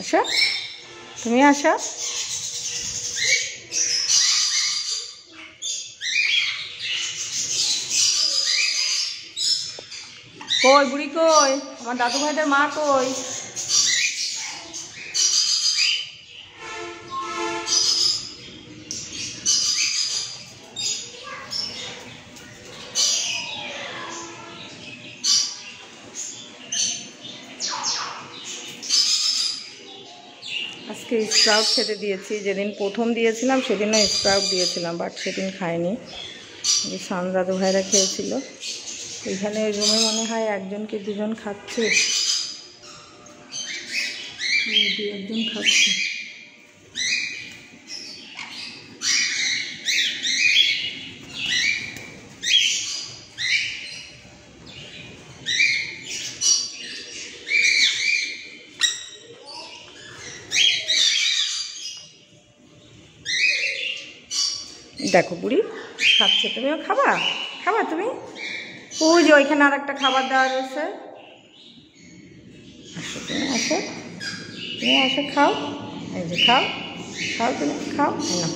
আসো, তুমি আসো। কই বুড়ি কই? আমার দাদু ভাইদের মা কই? আজকে স্প্রাউট খেতে দিয়েছি। যেদিন প্রথম দিয়েছিলাম সেদিনও স্প্রাউট দিয়েছিলাম, বাট সেদিন খায়নি। সান দাদু ভাইরা খেয়েছিল। এখানে ওই রুমে মনে হয় একজনকে দুজন খাচ্ছে, একজন খাচ্ছে। দেখো বুড়ি খাচ্ছে, তুমিও খাবা? খাবা তুমি? ওই যে ওইখানে আর একটা খাবার দেওয়া রয়েছে। আসো, তুমি আসো, তুমি আসো, খাও। এই যে খাও, খাও, তুমি খাও না।